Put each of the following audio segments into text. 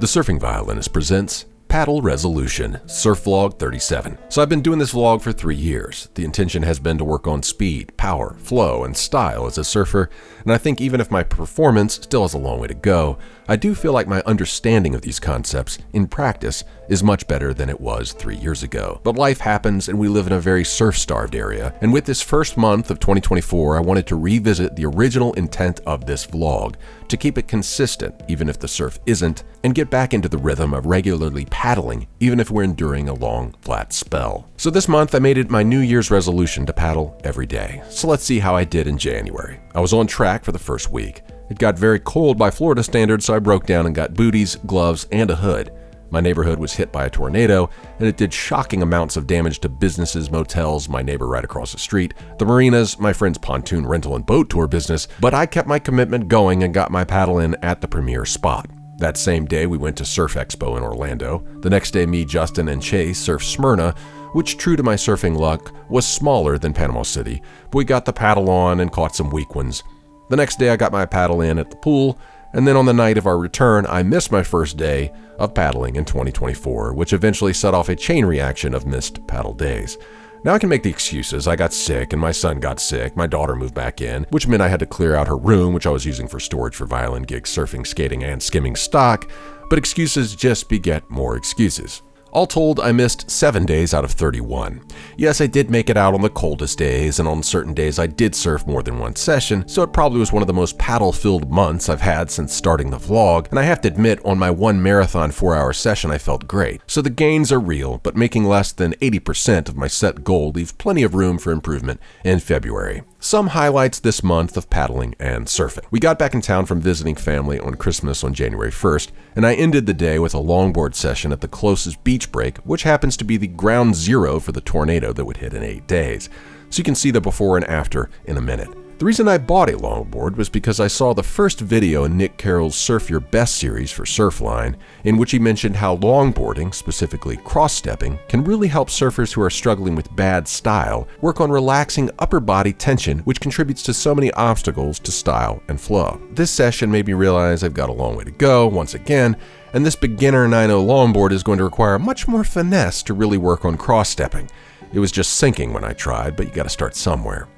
The Surfing Violinist presents Paddle Resolution, Surf Vlog 37. So I've been doing this vlog for 3 years. The intention has been to work on speed, power, flow, and style as a surfer, and I think even if my performance still has a long way to go, I do feel like my understanding of these concepts in practice is much better than it was 3 years ago. But life happens and we live in a very surf-starved area, and with this first month of 2024, I wanted to revisit the original intent of this vlog, to keep it consistent even if the surf isn't, and get back into the rhythm of regularly paddling even if we're enduring a long, flat spell. So this month I made it my New Year's resolution to paddle every day. So let's see how I did in January. I was on track for the first week. It got very cold by Florida standards, so I broke down and got booties, gloves, and a hood. My neighborhood was hit by a tornado, and it did shocking amounts of damage to businesses, motels, my neighbor right across the street, the marinas, my friend's pontoon rental and boat tour business, but I kept my commitment going and got my paddle in at the premier spot. That same day, we went to Surf Expo in Orlando. The next day, me, Justin, and Chase surfed Smyrna, which, true to my surfing luck, was smaller than Panama City, but we got the paddle on and caught some weak ones. The next day, I got my paddle in at the pool, and then on the night of our return, I missed my first day of paddling in 2024, which eventually set off a chain reaction of missed paddle days. Now I can make the excuses. I got sick and my son got sick. My daughter moved back in, which meant I had to clear out her room, which I was using for storage for violin gigs, surfing, skating, and skimming stock. But excuses just beget more excuses. All told, I missed 7 days out of 31. Yes, I did make it out on the coldest days, and on certain days I did surf more than one session, so it probably was one of the most paddle-filled months I've had since starting the vlog, and I have to admit, on my one marathon 4-hour session I felt great. So the gains are real, but making less than 80% of my set goal leaves plenty of room for improvement in February. Some highlights this month of paddling and surfing. We got back in town from visiting family on Christmas on January 1st, and I ended the day with a longboard session at the closest beach break, which happens to be the ground zero for the tornado that would hit in 8 days. So you can see the before and after in a minute. The reason I bought a longboard was because I saw the first video in Nick Carroll's Surf Your Best series for Surfline, in which he mentioned how longboarding, specifically cross-stepping, can really help surfers who are struggling with bad style work on relaxing upper body tension, which contributes to so many obstacles to style and flow. This session made me realize I've got a long way to go once again, and this beginner 9.0 longboard is going to require much more finesse to really work on cross-stepping. It was just sinking when I tried, but you gotta start somewhere.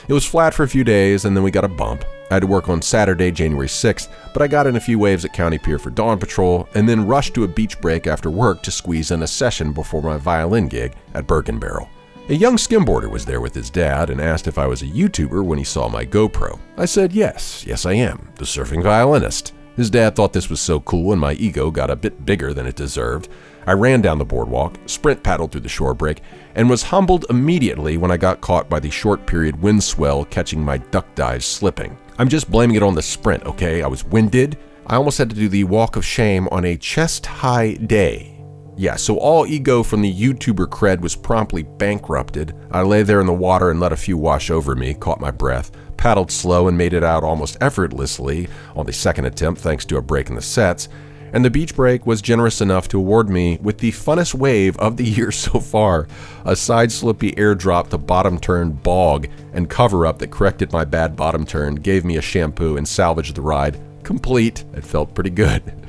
It was flat for a few days, and then we got a bump. I had to work on Saturday, January 6th, but I got in a few waves at County Pier for dawn patrol, and then rushed to a beach break after work to squeeze in a session before my violin gig at Bergen Barrel. A young skimboarder was there with his dad and asked if I was a YouTuber when he saw my GoPro. I said yes I am, the Surfing Violinist. His dad thought this was so cool and my ego got a bit bigger than it deserved. I ran down the boardwalk, sprint paddled through the shore break, and was humbled immediately when I got caught by the short period wind swell catching my duck dive slipping. I'm just blaming it on the sprint, okay? I was winded. I almost had to do the walk of shame on a chest-high day. Yeah, so all ego from the YouTuber cred was promptly bankrupted. I lay there in the water and let a few wash over me, caught my breath, paddled slow and made it out almost effortlessly on the second attempt thanks to a break in the sets, and the beach break was generous enough to award me with the funnest wave of the year so far, a side slippy airdrop to bottom turn bog and cover-up that corrected my bad bottom turn, gave me a shampoo, and salvaged the ride complete. It felt pretty good.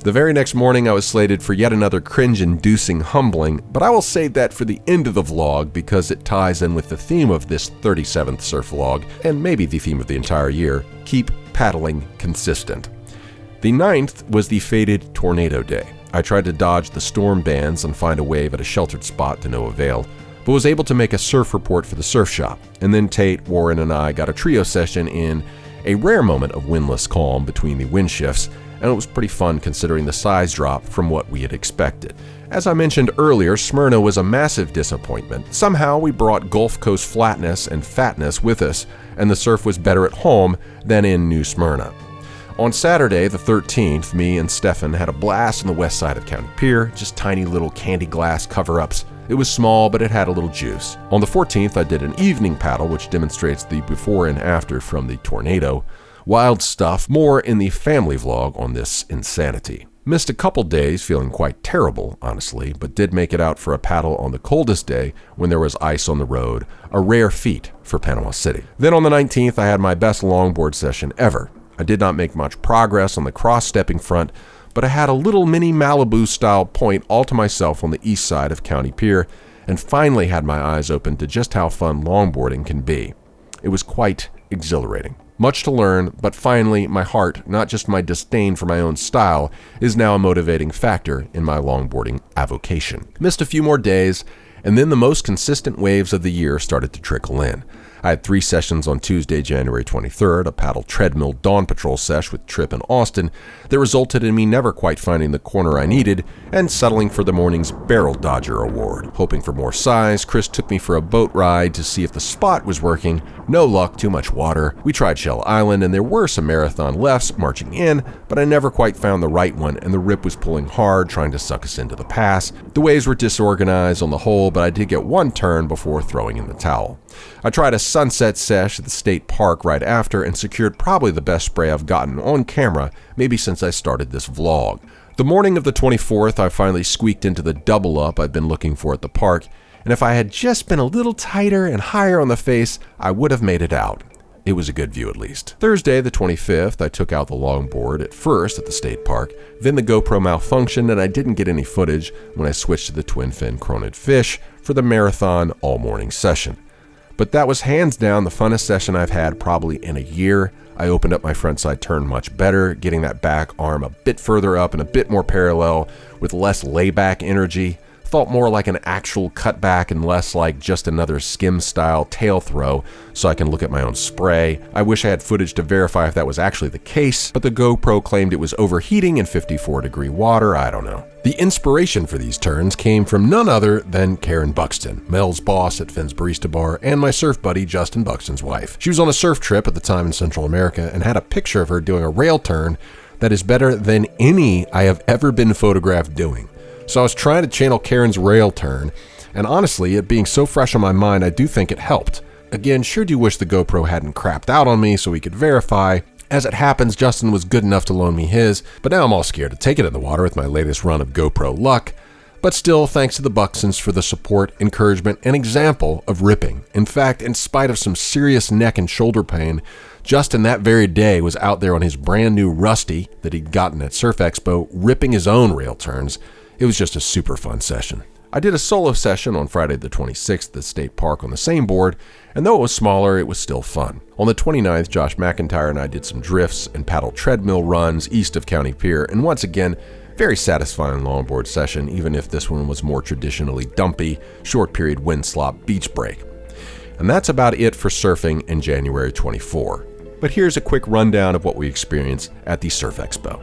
The very next morning I was slated for yet another cringe-inducing humbling, but I will save that for the end of the vlog because it ties in with the theme of this 37th surf vlog, and maybe the theme of the entire year: keep paddling consistent. The 9th was the fated tornado day. I tried to dodge the storm bands and find a wave at a sheltered spot to no avail, but was able to make a surf report for the surf shop, and then Tate, Warren, and I got a trio session in a rare moment of windless calm between the wind shifts, and it was pretty fun considering the size drop from what we had expected. As I mentioned earlier, Smyrna was a massive disappointment. Somehow we brought Gulf Coast flatness and fatness with us, and the surf was better at home than in New Smyrna. On Saturday, the 13th, me and Stefan had a blast on the west side of County Pier, just tiny little candy glass cover-ups. It was small, but it had a little juice. On the 14th, I did an evening paddle, which demonstrates the before and after from the tornado. Wild stuff, more in the family vlog on this insanity. Missed a couple days feeling quite terrible, honestly, but did make it out for a paddle on the coldest day when there was ice on the road, a rare feat for Panama City. Then on the 19th, I had my best longboard session ever. I did not make much progress on the cross-stepping front, but I had a little mini Malibu-style point all to myself on the east side of County Pier, and finally had my eyes open to just how fun longboarding can be. It was quite exhilarating. Much to learn, but finally, my heart, not just my disdain for my own style, is now a motivating factor in my longboarding avocation. Missed a few more days, and then the most consistent waves of the year started to trickle in. I had 3 sessions on Tuesday, January 23rd, a paddle treadmill dawn patrol sesh with Tripp and Austin that resulted in me never quite finding the corner I needed and settling for the morning's Barrel Dodger Award. Hoping for more size, Chris took me for a boat ride to see if the spot was working. No luck, too much water. We tried Shell Island and there were some marathon lefts marching in, but I never quite found the right one and the rip was pulling hard trying to suck us into the pass. The waves were disorganized on the whole, but I did get one turn before throwing in the towel. I tried a sunset sesh at the state park right after and secured probably the best spray I've gotten on camera, maybe since I started this vlog. The morning of the 24th, I finally squeaked into the double up I've been looking for at the park, and if I had just been a little tighter and higher on the face, I would have made it out. It was a good view at least. Thursday, the 25th, I took out the longboard at first at the state park, then the GoPro malfunctioned and I didn't get any footage when I switched to the twin fin cronid fish for the marathon all-morning session. But that was hands down the funnest session I've had probably in a year. I opened up my frontside turn much better, getting that back arm a bit further up and a bit more parallel with less layback energy. Felt more like an actual cutback and less like just another skim-style tail throw so I can look at my own spray. I wish I had footage to verify if that was actually the case, but the GoPro claimed it was overheating in 54-degree water. I don't know. The inspiration for these turns came from none other than Karen Buxton, Mel's boss at Finn's Barista Bar, and my surf buddy Justin Buxton's wife. She was on a surf trip at the time in Central America and had a picture of her doing a rail turn that is better than any I have ever been photographed doing. So I was trying to channel Karen's rail turn, and honestly, it being so fresh on my mind, I do think it helped. Again, sure do wish the GoPro hadn't crapped out on me so we could verify. As it happens, Justin was good enough to loan me his, but now I'm all scared to take it in the water with my latest run of GoPro luck. But still, thanks to the Buxtons for the support, encouragement, and example of ripping. In fact, in spite of some serious neck and shoulder pain, Justin that very day was out there on his brand new Rusty that he'd gotten at Surf Expo, ripping his own rail turns. It was just a super fun session. I did a solo session on Friday the 26th at the state park on the same board, and though it was smaller, it was still fun. On the 29th, Josh McIntyre and I did some drifts and paddle treadmill runs east of County Pier, and once again, very satisfying longboard session, even if this one was more traditionally dumpy, short period wind slop beach break. And that's about it for surfing in January 24. But here's a quick rundown of what we experienced at the Surf Expo.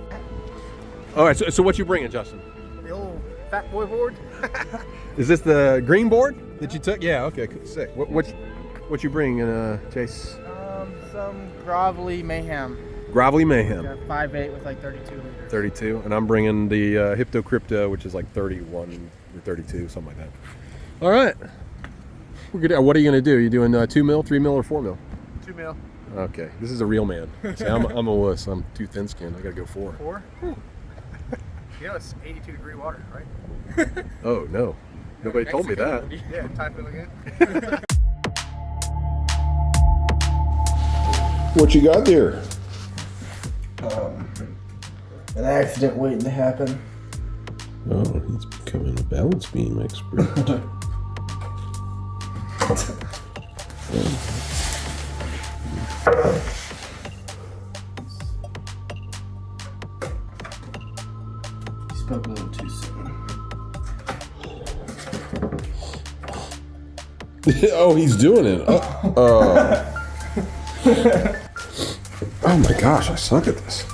All right, so what you bringing, Justin? The old fat boy board. Is this the green board that you took? Yeah, okay, sick. What you bringing, Chase? Some Grovelly Mayhem. Grovelly Mayhem. Yeah, 5'8" with like 32 liters. 32, and I'm bringing the Hypto Crypto, which is like 31 or 32, something like that. All right. We're good. What are you going to do? Are you doing 2 mil, 3 mil, or 4 mil? 2 mil. Okay, this is a real man. See, I'm a wuss. I'm too thin-skinned. I got to go 4. 4? You know it's 82-degree water, right? Oh, no. Nobody told me that. Yeah, typhoon again. What you got there? An accident waiting to happen. Oh, he's becoming a balance beam expert. Spoke a little too soon. Oh, he's doing it. Oh my gosh, I suck at this.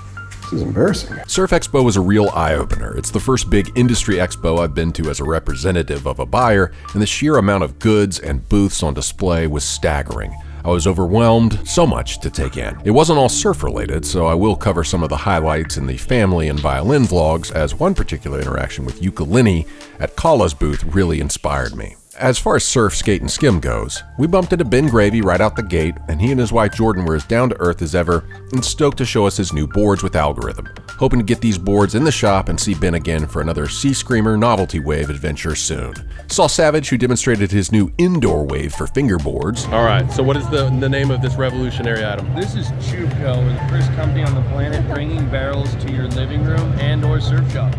This is embarrassing. Surf Expo was a real eye-opener. It's the first big industry expo I've been to as a representative of a buyer, and the sheer amount of goods and booths on display was staggering. I was overwhelmed, so much to take in. It wasn't all surf-related, so I will cover some of the highlights in the family and violin vlogs, as one particular interaction with ukulele at Kala's booth really inspired me. As far as surf, skate, and skim goes, we bumped into Ben Gravy right out the gate, and he and his wife Jordan were as down to earth as ever and stoked to show us his new boards with algorithm. Hoping to get these boards in the shop and see Ben again for another Sea Screamer novelty wave adventure soon. Saw Savage, who demonstrated his new indoor wave for fingerboards. All right, so what is the name of this revolutionary item? This is Tubeco. We're the first company on the planet bringing barrels to your living room and or surf shop.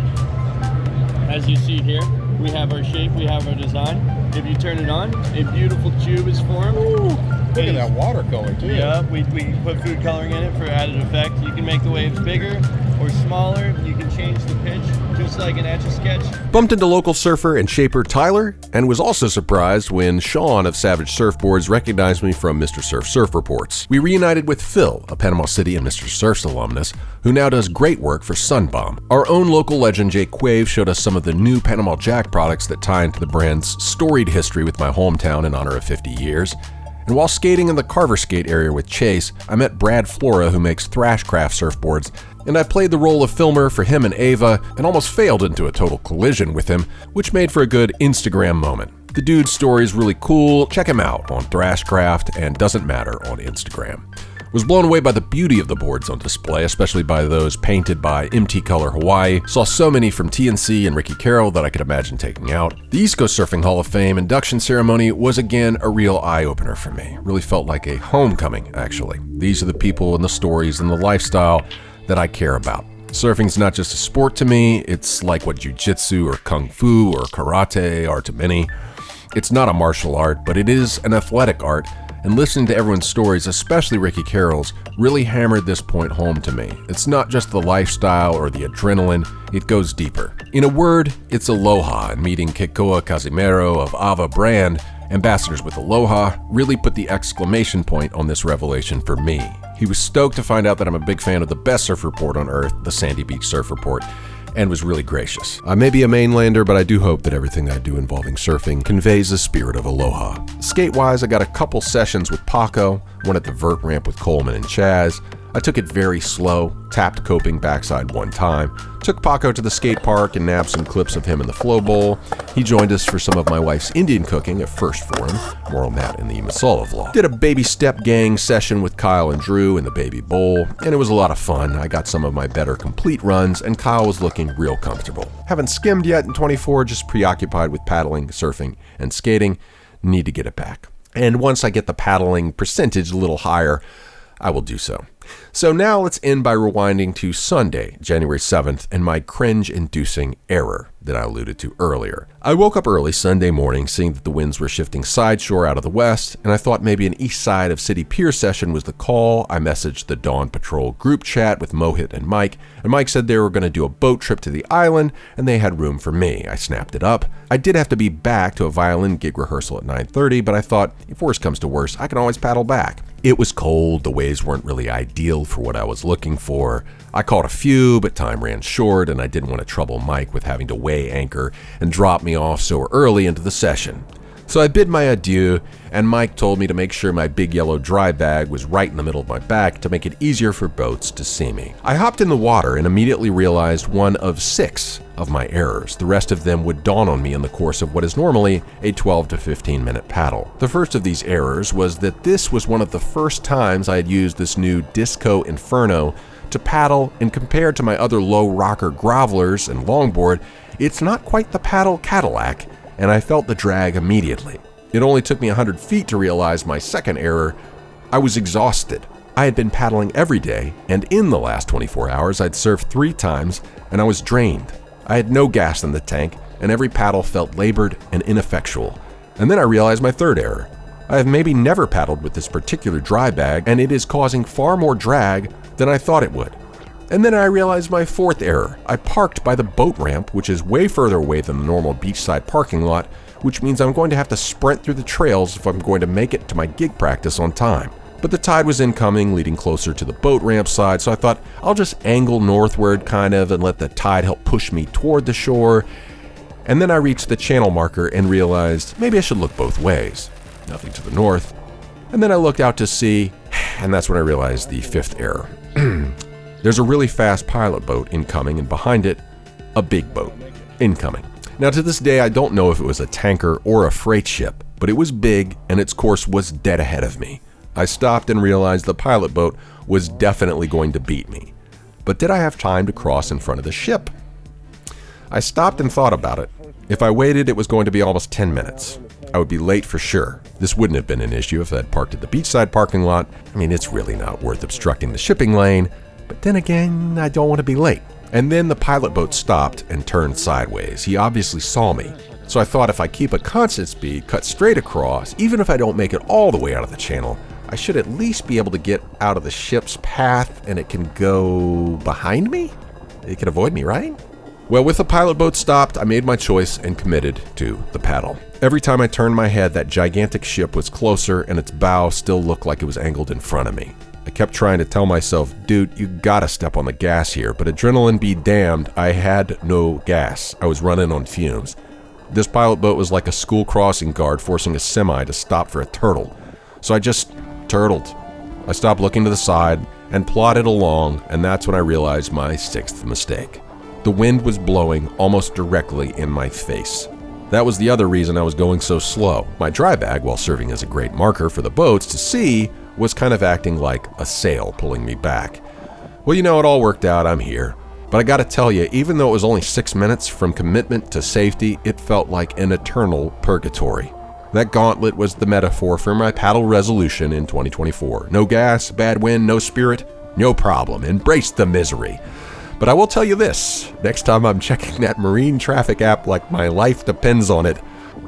As you see here, we have our shape, we have our design. If you turn it on, a beautiful tube is formed. Ooh, look at that water color too. Yeah, we put food coloring in it for added effect. You can make the waves bigger or smaller. You can change the pitch, just like an Etch-a-Sketch. Bumped into local surfer and shaper Tyler, and was also surprised when Shawn of Savage Surfboards recognized me from Mr. Surf Surf Reports. We reunited with Phil, a Panama City and Mr. Surf's alumnus, who now does great work for Sunbomb. Our own local legend Jake Quave showed us some of the new Panama Jack products that tie into the brand's storied history with my hometown in honor of 50 years. And while skating in the Carver Skate area with Chase, I met Brad Flora, who makes Thrashcraft surfboards, and I played the role of filmer for him and AVVA and almost failed into a total collision with him, which made for a good Instagram moment. The dude's story is really cool. Check him out on Thrashcraft and Doesn't Matter on Instagram. Was blown away by the beauty of the boards on display, especially by those painted by MT Color Hawaii. Saw so many from TNC and Ricky Carroll that I could imagine taking out. The East Coast Surfing Hall of Fame induction ceremony was again a real eye-opener for me. Really felt like a homecoming, actually. These are the people and the stories and the lifestyle that I care about. Surfing's not just a sport to me, it's like what jiu-jitsu or kung fu or karate are to many. It's not a martial art, but it is an athletic art, and listening to everyone's stories, especially Ricky Carroll's, really hammered this point home to me. It's not just the lifestyle or the adrenaline, it goes deeper. In a word, it's aloha, and meeting Kekoa Cazimero of AVVA brand, Ambassadors with Aloha, really put the exclamation point on this revelation for me. He was stoked to find out that I'm a big fan of the best surf report on earth, the Sandy Beach Surf Report, and was really gracious. I may be a mainlander, but I do hope that everything I do involving surfing conveys the spirit of aloha. Skate-wise, I got a couple sessions with Paco, one at the vert ramp with Coleman and Chaz. I took it very slow, tapped coping backside one time, took Paco to the skate park and nabbed some clips of him in the flow bowl. He joined us for some of my wife's Indian cooking, a first for him. More on that in the Masala vlog. Did a baby step gang session with Kyle and Drew in the baby bowl, and it was a lot of fun. I got some of my better complete runs, and Kyle was looking real comfortable. Haven't skimmed yet in 24, just preoccupied with paddling, surfing, and skating. Need to get it back. And once I get the paddling percentage a little higher, I will do so. So now let's end by rewinding to Sunday, January 7th, and my cringe-inducing error that I alluded to earlier. I woke up early Sunday morning seeing that the winds were shifting side shore out of the west, and I thought maybe an east side of City Pier session was the call. I messaged the Dawn Patrol group chat with Mohit and Mike said they were going to do a boat trip to the island, and they had room for me. I snapped it up. I did have to be back to a violin gig rehearsal at 9:30, but I thought, if worse comes to worse, I can always paddle back. It was cold, the waves weren't really ideal for what I was looking for. I caught a few, but time ran short, and I didn't want to trouble Mike with having to weigh anchor and drop me off so early into the session. So I bid my adieu, and Mike told me to make sure my big yellow dry bag was right in the middle of my back to make it easier for boats to see me. I hopped in the water and immediately realized one of 6 of my errors. The rest of them would dawn on me in the course of what is normally a 12 to 15 minute paddle. The first of these errors was that this was one of the first times I had used this new Disco Inferno to paddle, and compared to my other low rocker grovelers and longboard, it's not quite the paddle Cadillac, and I felt the drag immediately. It only took me 100 feet to realize my second error. I was exhausted. I had been paddling every day, and in the last 24 hours I'd surfed 3 times, and I was drained. I had no gas in the tank, and every paddle felt labored and ineffectual. And then I realized my third error. I have maybe never paddled with this particular dry bag, and it is causing far more drag than I thought it would. And then I realized my fourth error. I parked by the boat ramp, which is way further away than the normal beachside parking lot, which means I'm going to have to sprint through the trails if I'm going to make it to my gig practice on time. But the tide was incoming, leading closer to the boat ramp side, so I thought I'll just angle northward kind of and let the tide help push me toward the shore. And then I reached the channel marker and realized maybe I should look both ways. Nothing to the north. And then I looked out to sea, and that's when I realized the fifth error. There's a really fast pilot boat incoming, and behind it, a big boat incoming. Now to this day, I don't know if it was a tanker or a freight ship, but it was big and its course was dead ahead of me. I stopped and realized the pilot boat was definitely going to beat me. But did I have time to cross in front of the ship? I stopped and thought about it. If I waited, it was going to be almost 10 minutes. I would be late for sure. This wouldn't have been an issue if I had parked at the beachside parking lot. I mean, it's really not worth obstructing the shipping lane. But then again, I don't want to be late. And then the pilot boat stopped and turned sideways. He obviously saw me. So I thought if I keep a constant speed, cut straight across, even if I don't make it all the way out of the channel, I should at least be able to get out of the ship's path and it can go behind me? It can avoid me, right? Well, with the pilot boat stopped, I made my choice and committed to the paddle. Every time I turned my head, that gigantic ship was closer and its bow still looked like it was angled in front of me. I kept trying to tell myself, dude, you gotta step on the gas here, but adrenaline be damned, I had no gas. I was running on fumes. This pilot boat was like a school crossing guard forcing a semi to stop for a turtle. So I just turtled. I stopped looking to the side and plodded along, and that's when I realized my sixth mistake. The wind was blowing almost directly in my face. That was the other reason I was going so slow. My dry bag, while serving as a great marker for the boats to see, was kind of acting like a sail pulling me back. Well, it all worked out. I'm here. But I gotta tell you, even though it was only 6 minutes from commitment to safety, it felt like an eternal purgatory. That gauntlet was the metaphor for my paddle resolution in 2024. No gas, bad wind, no spirit, no problem. Embrace the misery. But I will tell you this, next time I'm checking that marine traffic app like my life depends on it,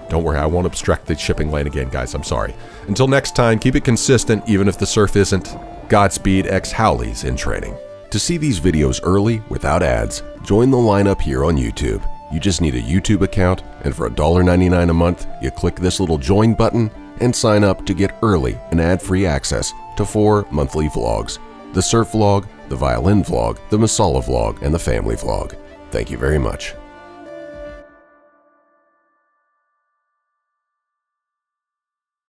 don't worry, I won't obstruct the shipping lane again, guys, I'm sorry. Until next time, keep it consistent, even if the surf isn't. Godspeed, ex-Howleys in training. To see these videos early, without ads, join the lineup here on YouTube. You just need a YouTube account, and for $1.99 a month, you click this little join button and sign up to get early and ad-free access to 4 monthly vlogs. The surf vlog, the violin vlog, the Masala vlog, and the family vlog. Thank you very much.